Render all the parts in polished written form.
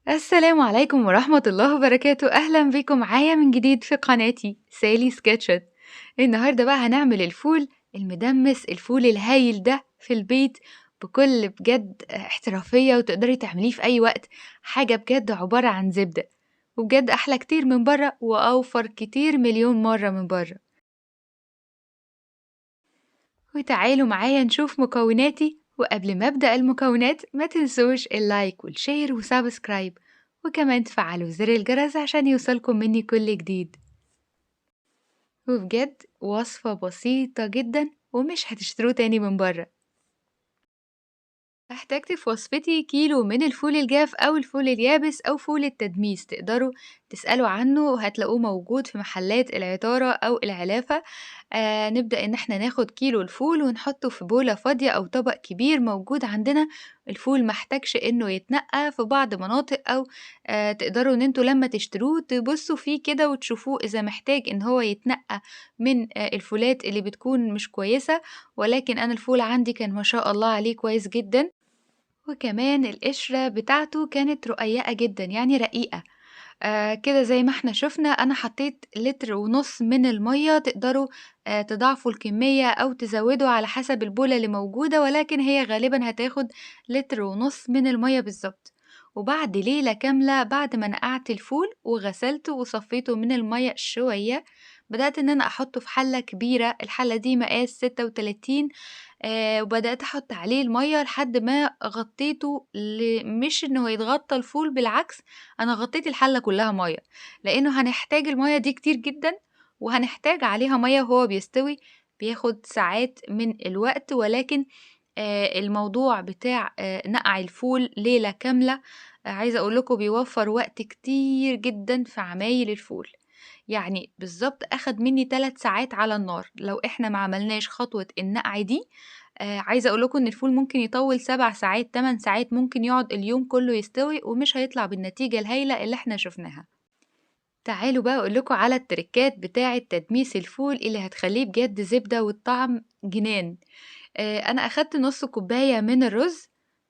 السلام عليكم ورحمة الله وبركاته، أهلًا بيكم معايا من جديد في قناتي سالي سكتشات. النهارده بقى هنعمل الفول المدمس، الفول الهايل ده في البيت بكل بجد احترافية وتقدري تعمليه في أي وقت، حاجة بجد عبارة عن زبدة، وبجد أحلى كتير من برّه وأوفر كتير مليون مرّة من برّه. وتعالوا معايا نشوف مكوناتي، وقبل ما أبدأ المكونات ما تنسوش اللايك والشير وسبسكرايب، وكمان تفعلوا زر الجرس عشان يوصلكم مني كل جديد. وبجد وصفة بسيطة جدا ومش هتشتروه تاني من بره. احتجت في وصفتي كيلو من الفول الجاف أو الفول اليابس أو فول التدميس، تقدروا تسألوا عنه وهتلاقوه موجود في محلات العطارة أو العلافة. نبدأ إن احنا ناخد كيلو الفول ونحطه في بولة فاضية أو طبق كبير موجود عندنا. الفول محتاجش إنه يتنقى في بعض مناطق، أو تقدروا إن انتوا لما تشتروه تبصوا فيه كده وتشوفوه إذا محتاج إن هو يتنقى من الفولات اللي بتكون مش كويسة. ولكن أنا الفول عندي كان ما شاء الله عليه كويس جدا، وكمان القشرة بتاعته كانت رقيقة جدًا، يعني رقيقة. كده زي ما إحنا شُفنا أنا حطيت لتر ونُص من المَيّة، تقدروا تضاعفوا الكمية أو تزوّدوا على حسب البولة اللي موجودة، ولكن هي غالبًا هتاخد لتر ونُص من المَيّة بالضبط. وبعد ليلة كاملة بعد ما نقعت الفول وغسلته وصفّيته من المَيّة شوية، بدأت إن أنا أحطّه في حلة كبيرة، الحلة دي مقاس 36، وبدأت أحُط عليه المَيّة لحد ما غطّيته مش إنه يتغطّى الفول، بالعكس أنا غطّيت الحلة كلّها مَيّة، لإنه هنحتاج المَيّة دي كتير جدًا، وهنحتاج عليها مَيّة وهو بيستوي، بياخد ساعات من الوقت. ولكن الموضوع بتاع نقع الفول ليلة كاملة، عايزة أقول لكم بيوفّر وقت كتير جدًا في عمايل الفول. يعني بالضبط أخَد منّي 3 ساعات على النار، لو إحنا ما عملناش خطوة النقع دي، عايزة أقول لكم إن الفول ممكن يطوّل 7 ساعات، 8 ساعات، ممكن يقعد اليوم كلّه يستوي ومش هيطلع بالنتيجة الهايلة اللي إحنا شُفناها. تعالوا بقى أقول لكم على التريكات بتاعة تدميس الفول اللي هتخلّيه بجد زبدة والطعم جنان. أنا أخدت نُص كوباية من الرز،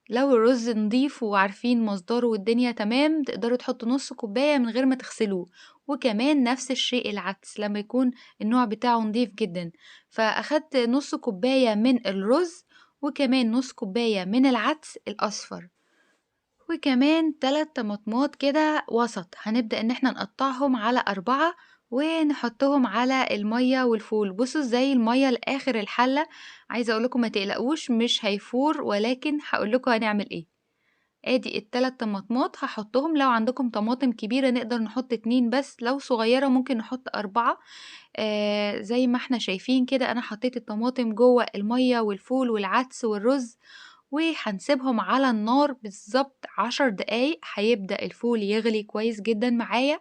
لو الرز نضيف وعارفين مصدره والدنيا تمام، تقدروا تحطّوا نُص كوباية من غير ما تغسلوه، وكمان نفس الشيء العدس لمّا يكون النوع بتاعه نضيف جدًا. فأخدت نُص كوباية من الرز، وكمان نُص كوباية من العدس الأصفر. وكمان 3 طماطمات كده وسط، هنبدأ إن إحنا نقطّعهم على 4 ونحطّهم على المَيّة والفول. بُصّوا إزاي المَيّة لآخر الحلة، عايزة أقول لكم ما تقلقوش مش هيفور، ولكن هاقول لكم هنعمل إيه. آدي ال3 طماطمات هاحطّهم، لو عندكم طماطم كبيرة نقدر نحط 2 بس، لو صغيّرة ممكن نحط 4. زي ما إحنا شايفين كده أنا حطيت الطماطم جوّه المَيّة والفول والعدس والرز، وهنسيبهم على النار بالضبط 10 دقايق، هيبدأ الفول يغلي كويس جدًا معايا،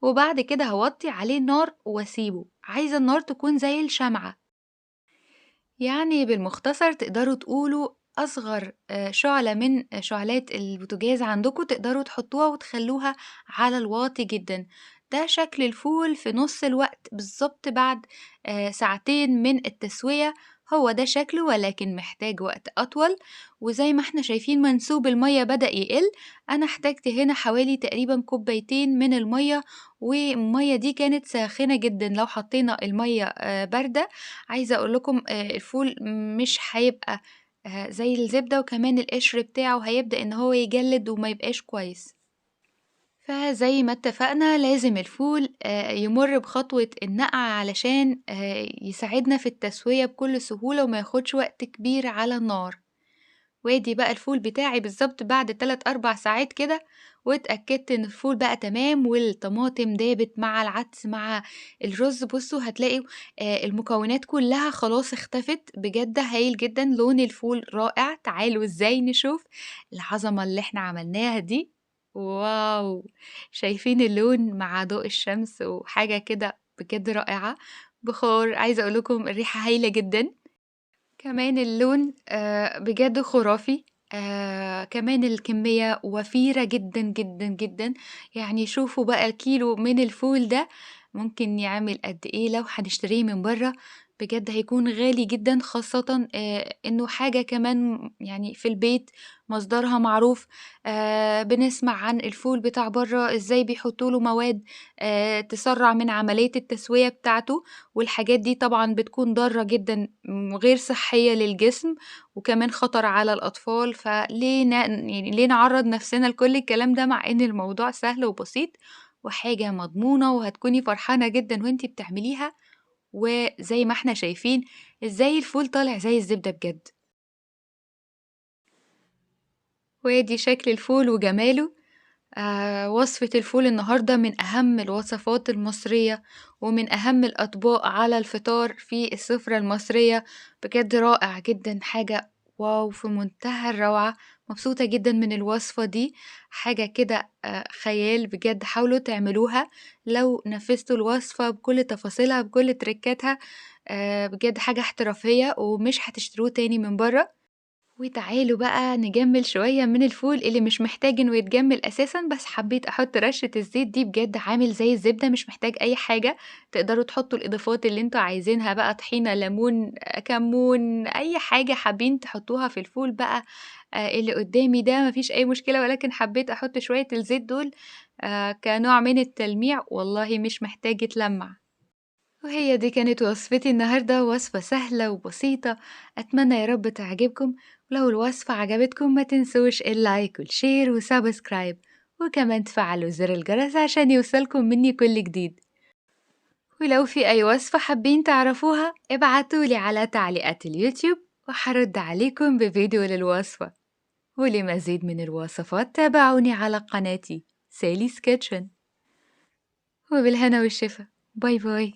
وبعد كده هاوطّي عليه النار واسيبه. عايزة النار تكون زي الشمعة، يعني بالمختصر تقدروا تقولوا أصغر شُعلة من شُعلات البوتاجاز عندكم تقدروا تحطوها وتخلّوها على الواطي جدًا. ده شكل الفول في نُص الوقت بالضبط بعد ساعتين من التسوية، هو ده شكله ولكن محتاج وقت أطول. وزي ما إحنا شايفين منسوب المَيّة بدأ يقِل، أنا احتاجت هنا حوالي تقريبًا كوبايتين من المَيّة، والمَيّة دي كانت ساخنة جدًا. لو حطينا المَيّة باردة، عايزة أقول لكم الفول مش هيبقى زي الزبدة، وكمان القشر بتاعه هيبدأ إن هو يجلد وما يبقاش كويس. فزي ما اتفقنا لازم الفول يمُر بخطوة النقع علشان يساعدنا في التسوية بكل سهولة وما ياخدش وقت كبير على النار. وادي بقى الفول بتاعي بالضبط بعد 3، 4 ساعات كده، واتأكدت إن الفول بقى تمام والطماطم دابت مع العدس مع الرز. بُصّوا هتلاقوا المكونات كلّها خلاص اختفت، بجد هايل جدًا، لون الفول رائع. تعالوا إزاي نشوف العظمة اللي إحنا عملناها دي. واو! شايفين اللون مع ضوء الشمس وحاجة كده بجد رائعة، بخار. عايزة أقول لكم الريحة هايلة جدًا. كمان اللون بجد خرافي. كمان الكمية وفيرة جدًا، جدًا، جدًا. يعني شوفوا بقى كيلو من الفول ده ممكن يعمل قد إيه لو هنشتريه من برّه، بجد هيكون غالي جدًا، خاصةً إنه حاجة كمان يعني في البيت مصدرها معروف. بنسمع عن الفول بتاع برّه إزاي بيحطّوا له مواد تسرّع من عملية التسوية بتاعته، والحاجات دي طبعًا بتكون ضارة جدًا وغير صحية للجسم، وكمان خطر على الأطفال. فليه يعني ليه نعرّض نفسنا لكل الكلام ده مع إن الموضوع سهل وبسيط وحاجة مضمونة وهتكوني فرحانة جدًا وأنتِ بتعمليها. وزي ما إحنا شايفين إزاي الفول طالع زي الزبدة بجد. وأدي شكل الفول وجماله. وصفة الفول النهاردة من أهم الوصفات المصرية ومن أهم الأطباق على الفطار في السفرة المصرية. بجد رائع جدًا، حاجة واو في منتهى الروعة. مبسوطة جدًا من الوصفة دي، حاجة كده خيال بجد. حاولوا تعملوها لو نفذتوا الوصفة بكل تفاصيلها بكل تريكاتها. بجد حاجة احترافية ومش هتشتروه تاني من برّه. وتعالوا بقى نجمّل شوية من الفول اللي مش محتاج إنه يتجمّل أساسًا، بس حبيت أحط رشة الزيت دي بجد عامل زي الزبدة مش محتاج أي حاجة. تقدروا تحطوا الإضافات اللي أنتم عايزينها بقى، طحينة، ليمون، كمون، أي حاجة حابين تحطوها في الفول بقى. اللي قدّامي ده ما فيش أي مشكلة، ولكن حبيت أحط شوية الزيت دول كنوع من التلميع، والله مش محتاج يتلمّع. وهي دي كانت وصفتي النهاردة، وصفة سهلة وبسيطة. أتمنى يا رب تعجبكم. ولو الوصفة عجبتكم ما تنسوش اللايك والشير وسبسكرايب، وكمان تفعلوا زر الجرس عشان يوصلكم مني كل جديد. ولو في أي وصفة حابين تعرفوها ابعتولي على تعليقات اليوتيوب وحرد عليكم بفيديو للوصفة. ولمزيد من الوصفات تابعوني على قناتي سالي's كيتشن. وبالهنا والشفا. باي باي.